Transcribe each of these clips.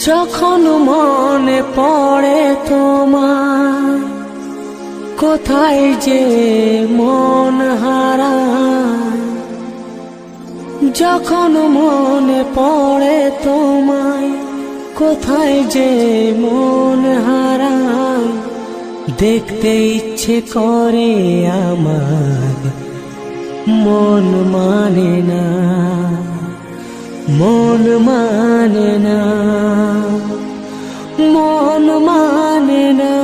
যখন মনে পড়ে তোমার, কোথায় যে মন হারায়। যখন মনে পড়ে তোমায়, কোথায় যে মন হারায়। দেখতে ইচ্ছে করে আমার, মন মানে না, মন মানে না, মন মানে না।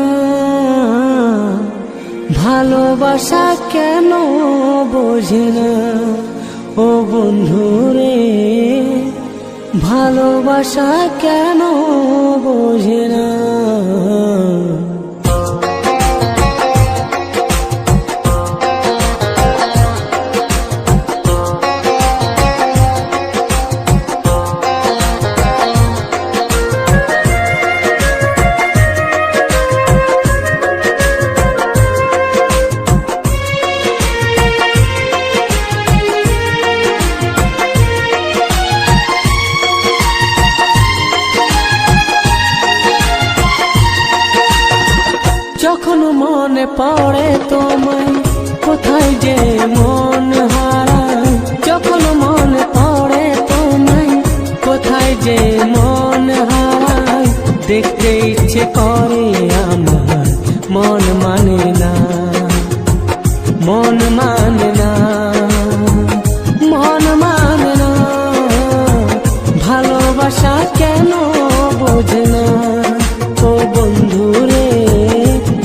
ভালোবাসা কেন বোঝে না ও বন্ধুরে, ভালোবাসা কেন বোঝে না। যখন মনে পড়ে তোমায়, কোথায় যে মন হারায়। যখন মনে পড়ে তোমায়, কোথায় যে মন হারায়। দেখতে ইচ্ছে করে আমার, মন মানে না, মন মানে না, মন মানে না। ভালোবাসা কেন বোঝে না ও বন্ধুরে,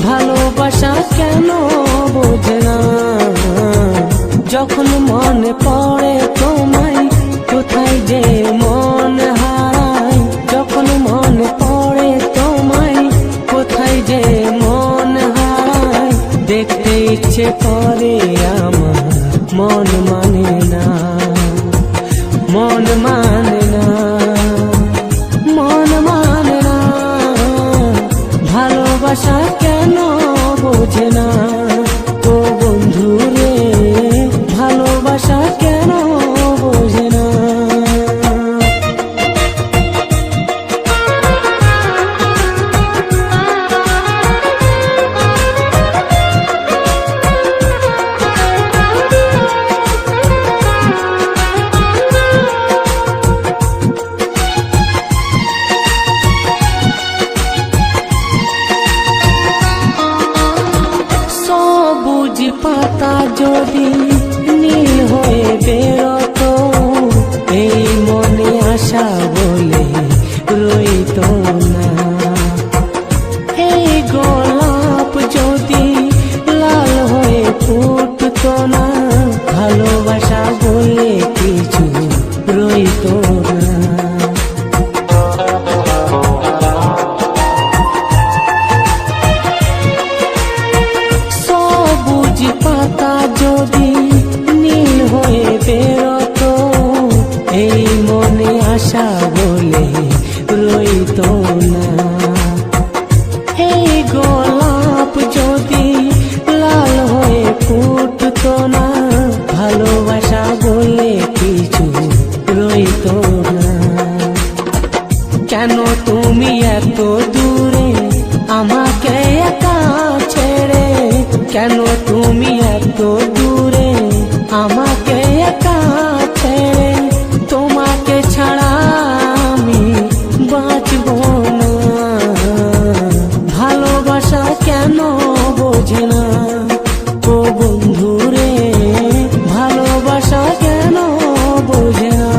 ভালোবাসা কেন বোঝে না। যখন মনে পড়ে তোমায়, কোথায় যে মন হারায়। যখন মনে পড়ে তোমায়, কোথায় যে মন হারায়। দেখতে ইচ্ছে করে আমার, মন মানে না, মন মানে না, মন মানে না। ভালোবাসা কেন বোঝে না ও বন্ধুরে, ভালোবাসা কেন বোঝে না। সবুজ পাতা যদি নীল হয়ে বেরোতো, এই মনে আশা বলে রইতো না। এই গোলাপ যদি লাল হয়ে ফুটতো না, ভালোবাসা বলে কিছু রইতো না। পাতা যদি নীল হয়ে বেরোতো, এই মনে আশা বলে রইতো না। এই গোলাপ যদি লাল হয়ে ফুটতো না, ভালোবাসা বলে কিছু রইতো না। কেন তুমি এত দূরে আমাকে একা ছেড়ে, কেন তুমি এত দূরে আমাকে একা ছেড়ে। তোমাকে ছাড়া আমি বাঁচব না। ভালোবাসা কেন বোঝে না ও বন্ধুরে, ভালোবাসা কেন বোঝে না।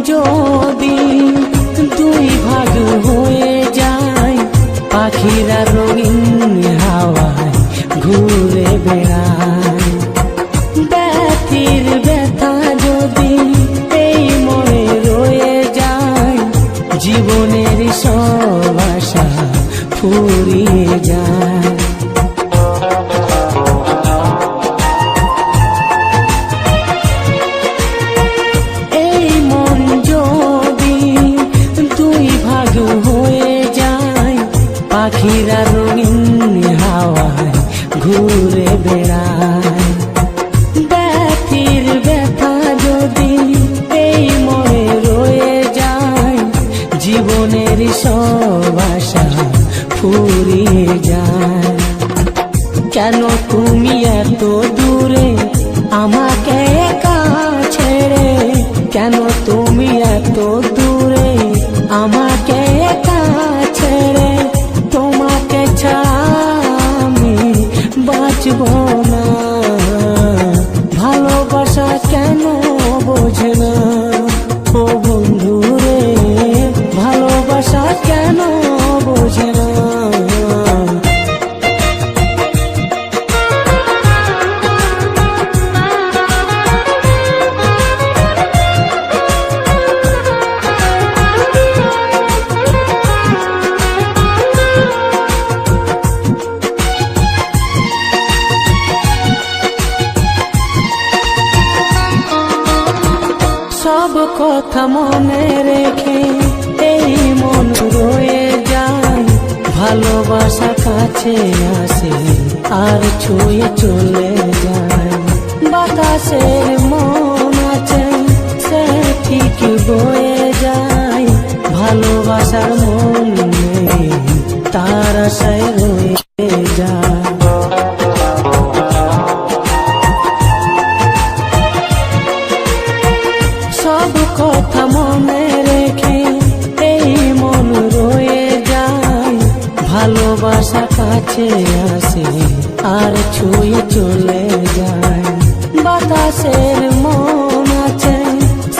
যদি দুই ভাগ হয়ে যায়, পাখিরা রঙিন হাওয়ায় ঘুরে বেড়ায়। ব্যথির ব্যথা যদি এই মনে রয়ে যায়, দূরে আমাকে একা ছেড়ে, তোমাকে ছাড়া আমি বাঁচব না। ভালোবাসা কেন বোঝে না ও বন্ধু রে, ভালোবাসা কেন বোঝে না। সব কথা মনে রেখে এই মন রয়ে যায়, ভালোবাসা কাছে আসে আর ছুঁয়ে চলে যায়। বাতাসের মন আছে সে ঠিক বয়ে যায়, ভালোবাসার মন নেই তার আশায় রয়ে যায়। সব কথা মনে রেখে এই মন রয়ে যায়, ভালোবাসা কাছে আসে আর ছুঁয়ে চলে যায়। বাতাসের মন আছে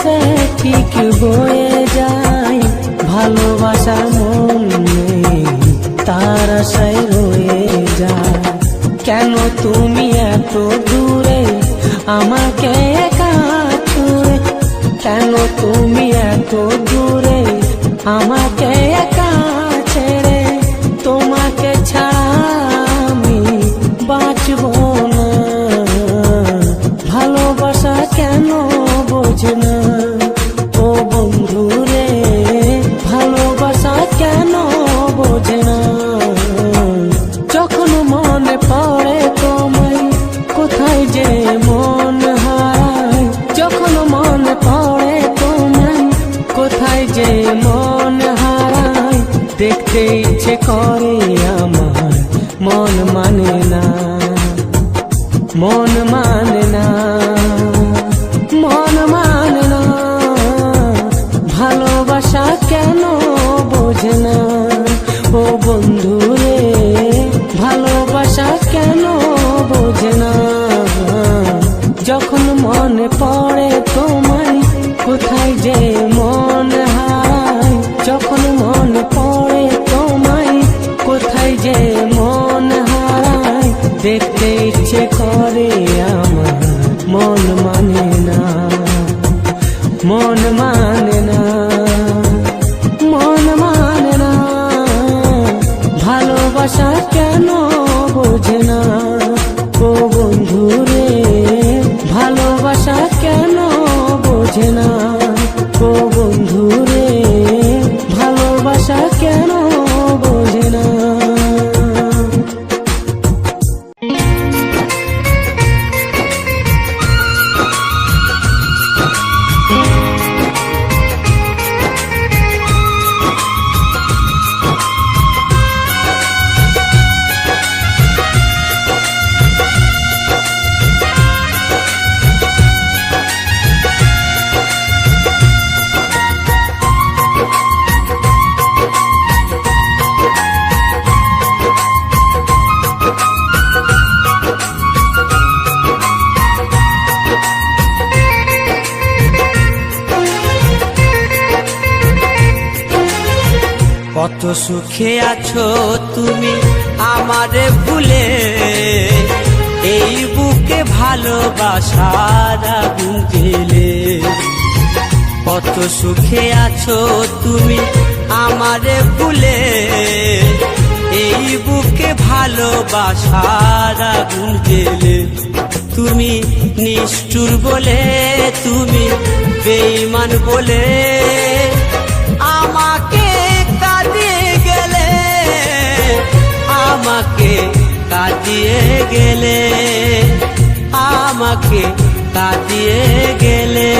সে ঠিক বয়ে যায়, ভালোবাসার মন নেই তার আশায় রয়ে যায়। কেন তুমি এত দূরে আমাকে একা ছুঁড়ে, কেন তুমি এত দূরে আমাকে একা ছেড়ে, তোমাকে ছাড়া আমি বাঁচব না। ভালোবাসা কেন বোঝে না ও বন্ধু রে, ভালোবাসা কেন বোঝে না। যখন মনে পড়ে তোমায় কোথায় যে মন হারায়, যখন মনে পড়ে তোমায় কোথায় যে মন হারায়, দেখতে ইচ্ছে করে আমার মন মানে না, মন মানে না, মন মানে না। ভালোবাসা কেন বোঝে না ও বন্ধু রে, ভালোবাসা কেন বোঝে না। যখন মনে পড়ে তোমায় কোথায় যে মন হারায়, যখন মনে পড়ে তোমায় কোথায় যে মন হারায়, দেখতে ইচ্ছে করে আমার মন মানে না, মন মানে না, মন মানে না। ভালোবাসা কেন বোঝে না ও বন্ধু রে, ভালোবাসা কেন বোঝে না ও বন্ধু রে, ভালোবাসা কেন বোঝে না। কত সুখে আছো তুমি আমারে ভুলে, এই বুকে ভালোবাসার আগুন জ্বেলে। কত সুখে আছো তুমি আমারে ভুলে, এই বুকে ভালোবাসার আগুন জ্বেলে। তুমি নিষ্ঠুর বলে, তুমি বেঈমান বলে আমাকে কাঁদিয়ে গেলে, আমাকে কাঁদিয়ে গেলে, আমাকে কাঁদিয়ে গেলে।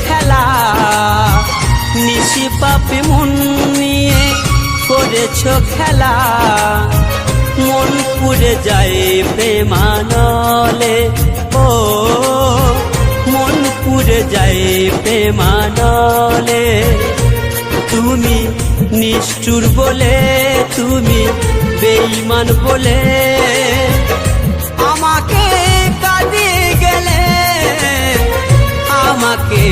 খেলা, নিশি পাপে মন নিয়ে করেছ খেলা। মন পুড়ে যায় প্রেমানলে, ও মন পুড়ে যায় প্রেমানলে। তুমি নিষ্ঠুর বলে, তুমি বেঈমান বলে আমাকে কাঁদিয়ে গেলে, আমাকে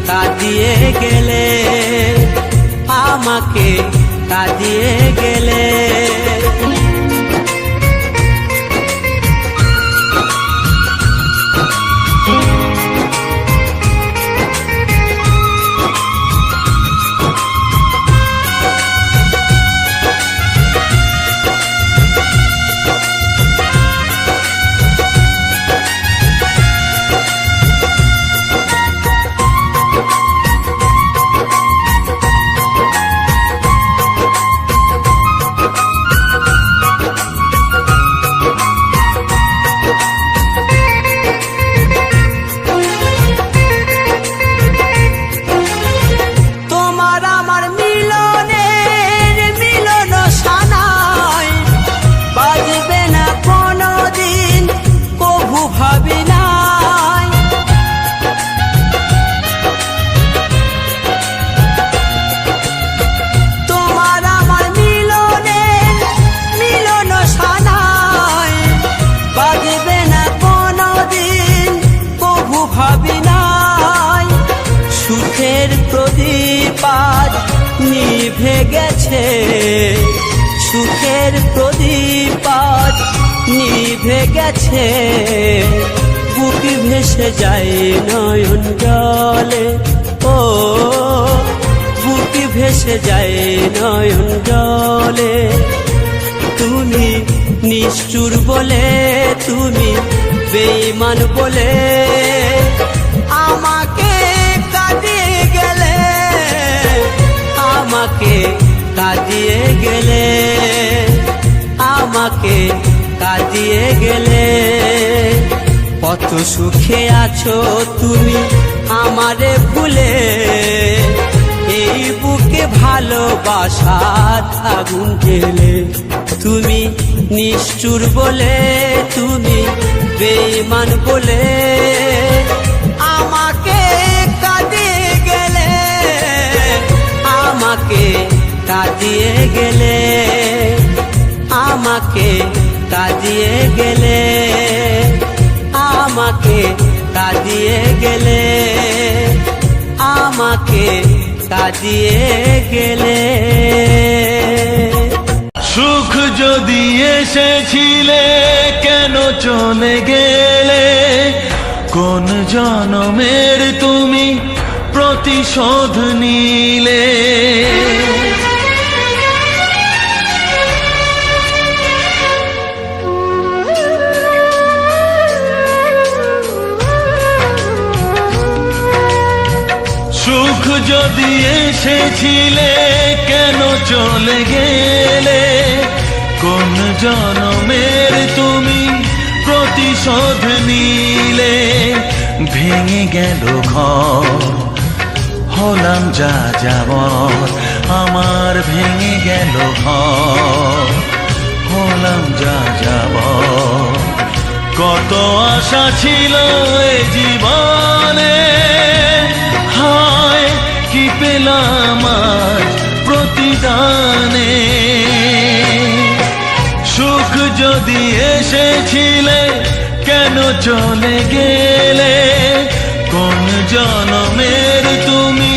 কাঁদিয়ে গেলে, আমাকে কাঁদিয়ে গেলে। সুখের প্রদীপ আজ নিভে গেছে, সুখের প্রদীপ আজ নিভে গেছে। বুক ভেসে যায় নয়ন জলে, ও বুক ভেসে যায় নয়ন জলে। তুমি নিষ্ঠুর বলে, তুমি বেঈমান বলে আমাকে কাঁদিয়ে গেলে, আমাকে কাঁদিয়ে গেলে, আমাকে কাঁদিয়ে গেলে। কত সুখে আছো তুমি আমারে ভুলে, এই বুকে ভালোবাসার আগুন জ্বেলে। তুমি নিষ্ঠুর বলে, তুমি বেঈমান বলে আমাকে কাঁদিয়ে গেলে, আমাকে কাঁদিয়ে গেলে, আমাকে কাঁদিয়ে গেলে, আমাকে কাঁদিয়ে গেলে, আমাকে কাঁদিয়ে গেলে। সুখ যদি এসেছিলে কেন চলে গেলে, কোন জনমের তুমি প্রতিশোধ নিলে। সুখ যদি এসেছিলে কেন চলে গেলে, কোন জনমের তুমি প্রতিশোধ নিলে। ভেঙে গেল ঘর, হলাম যা যাবর, আমার ভেঙে গেল ঘর, হলাম যা যাবর। কত আশা ছিল এ জীবনে, হায় কি পেলাম আজ প্রতিদানে। সুখ যদি এসেছিলে কেন চলে গেলে, কোন জনমের তুমি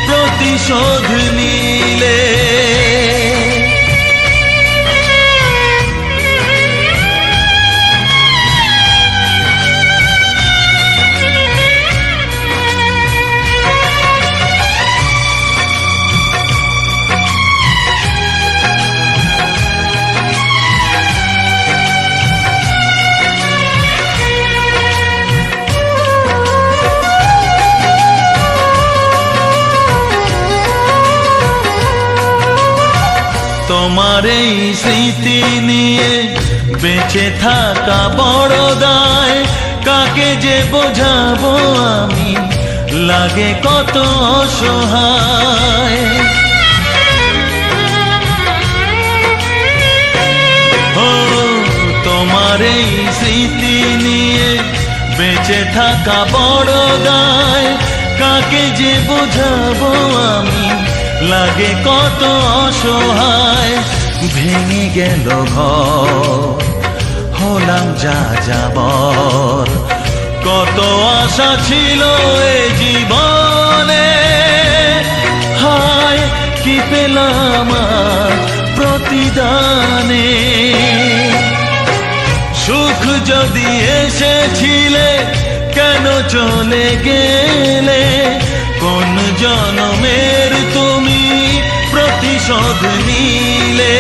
প্রতিশোধ নিলে। তোমার এই স্মৃতি নিয়ে বেঁচে থাকা বড় দায়, কাকে যে বোঝাবো আমি লাগে কত অসহায়। ও তোমার এই স্মৃতি নিয়ে বেঁচে থাকা বড় দায়, কাকে যে বোঝাবো আমি, লাগে কত অসহায়। ভেঙে গেল ঘর, হলাম যা যাবর, কত আশা ছিল এ জীবনে, হায় কি পেলাম আজ প্রতিদানে। সুখ যদি এসেছিলে কেন চলে গেলে, কোন জনমের তুমি প্রতিশোধ নিলে।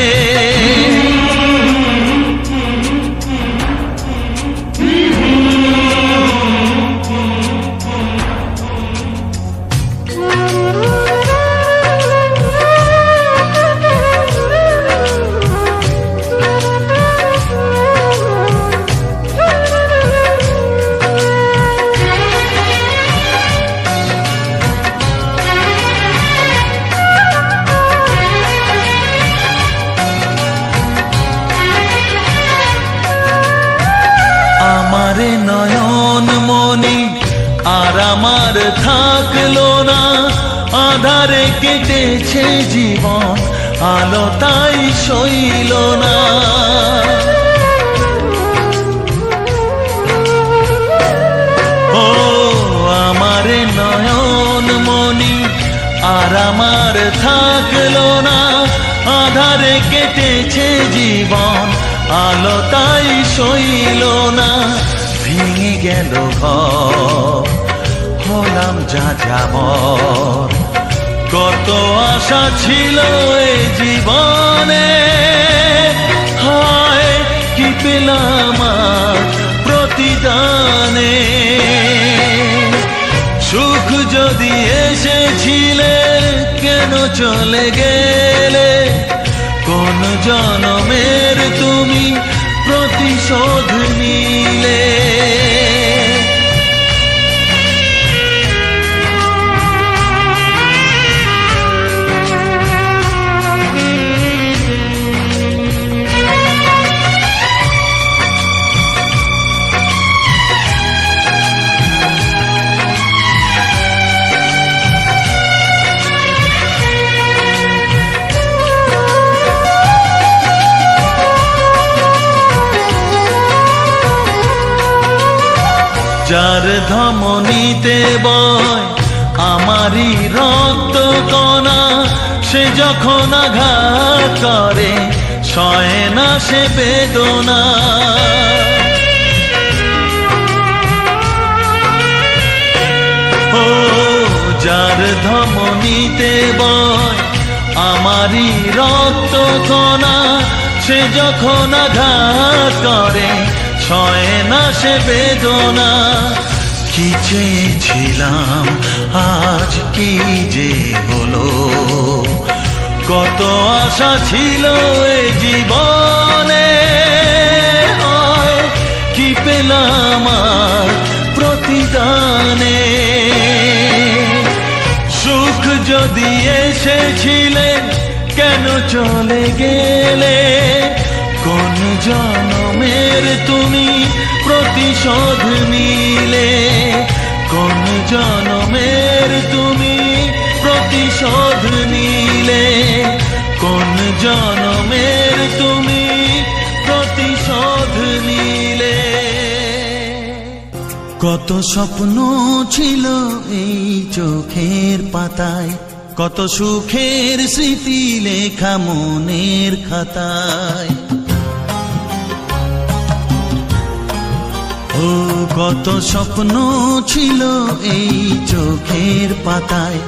আমারে নয়ন মনি আর আমার থাকলো না, আধারে কেটেছে জীবন, আলো তাই সইল না। ও আমারে নয়ন মনি আর আমার থাকলো না, আধারে কেটেছে জীবন, আলো তাই সইল না। ভেঙে গেল ঘর, হলাম যা যাবর, কত আশা ছিল এ জীবনে, হায় কি পেলাম আজ প্রতিদানে। সুখ যদি এসেছিলে কেন চলে গেলে, কোন জনমের তুমি প্রতিশোধ নিলে। যার ধমনীতে বয় আমারই রক্ত কণা, সে যখন আঘাত করে সয় না সে বেদনা। ও যার ধমনীতে বয় আমারই রক্ত কণা, সে যখন আঘাত করে সয় না সে বেদনা। কি চেয়েছিলাম আজ কি যে হলো, কত আশা ছিল এ জীবনে, হয় কি পেলাম আজ প্রতিদানে। সুখ যদি এসেছিলে কেন চলে গেলে, কোন জনমের তুমি প্রতিশোধ নিলে, কোন জনমের তুমি প্রতিশোধ নিলে, কোন জনমের তুমি প্রতিশোধ নিলে। কত স্বপ্ন ছিল এই চোখের পাতায়, কত সুখের স্মৃতি লেখা মনের খাতায়। ও কত স্বপ্ন ছিল এই চোখের পাতায়,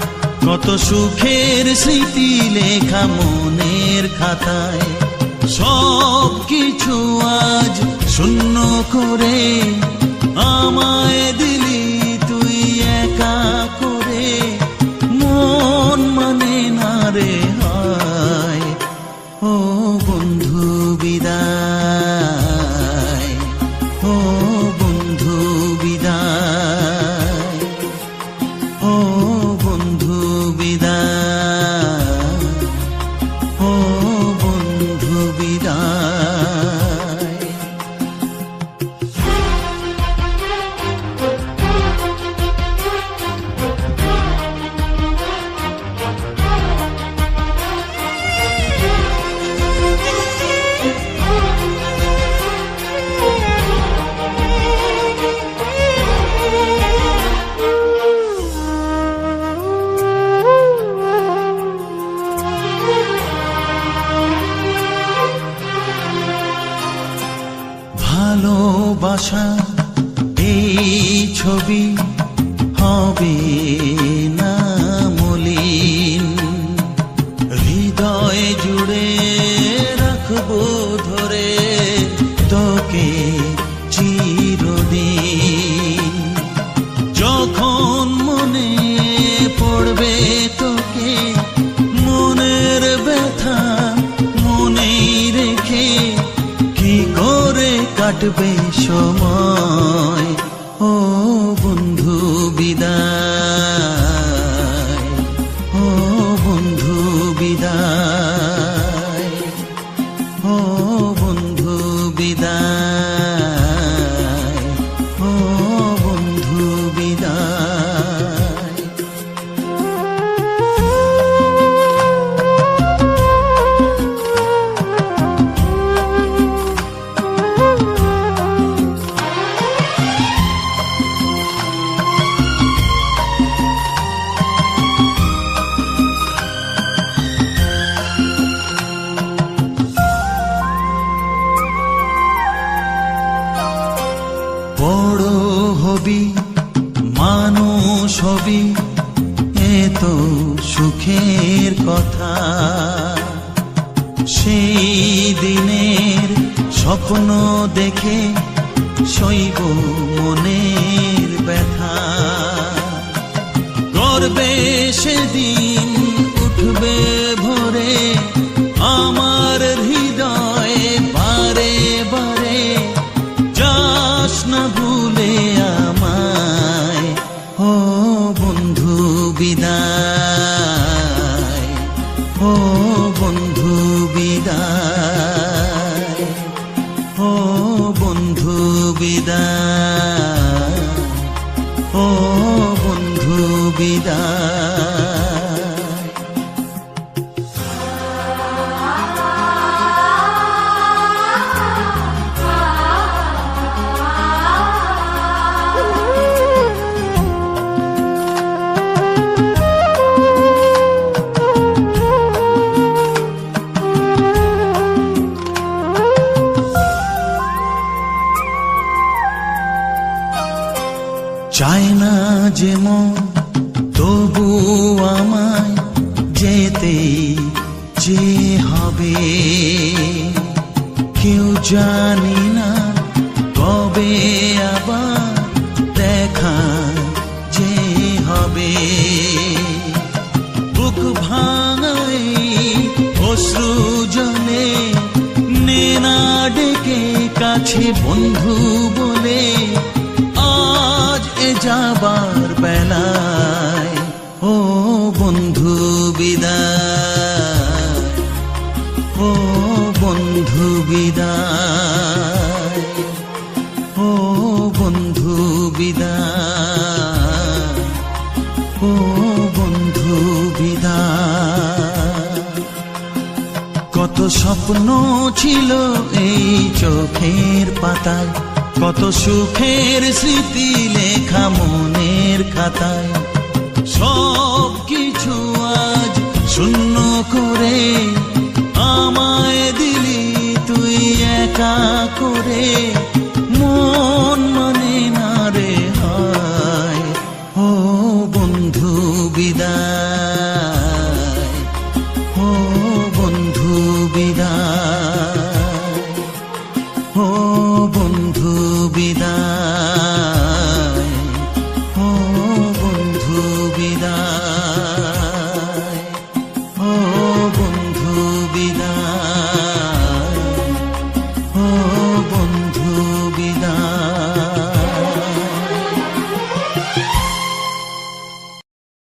কত সুখের স্মৃতি লেখা মনের খাতায়। সব কিছু আজ শূন্য করে আমায় দিলি তুই একা করে, মন মানে না রে হায়। ও বন্ধু বিদায়, ও বন্ধু বিদায়, ও ভালোবাসা এই ছবি হবে না মলিন, হৃদয় জুড়ে রাখবো ধরে তোকে চিরদিন। যখন মনে পড়বে তোকে, মনের ব্যথা মনেই রেখে কি করে কাটবে সময়। ও বন্ধু বিদায়, ও বন্ধু বিদায়, ও বন্ধু বিদায়, ও বন্ধু বিদায়। বড় হবি মানুষ হবি, এত সুখের কথা। সেই দিনের স্বপ্ন দেখে সইব মনের ব্যথা। গর্বে সেদিন উঠবে ভোরে আমার হৃদয়ে বারে বারে, যাস না ভুলে আমায়। ও বন্ধু বিদায়, ও বন্ধু বিদায়, ও বন্ধু বিদায়, ও বন্ধু বিদায়। চায় না যে মন তবু আমায় যেতে যে হবে। কেউ জানি না কবে আবার দেখা যে হবে। বুক ভাঙাই অশ্রু জলে নে না ডেকে কাছে বন্ধু বলে, আজ এ যাবার বেলায়। ও বন্ধু বিদায়, ও বন্ধু বিদায়, ও বন্ধু বিদায়, ও বন্ধু বিদায়। কত স্বপ্ন ছিল এই চোখের পাতায়, কত সুখের স্মৃতি লেখা মনের খাতায়। সব কিছু আজ শূন্য করে আমায় দিলি তুই একা করে।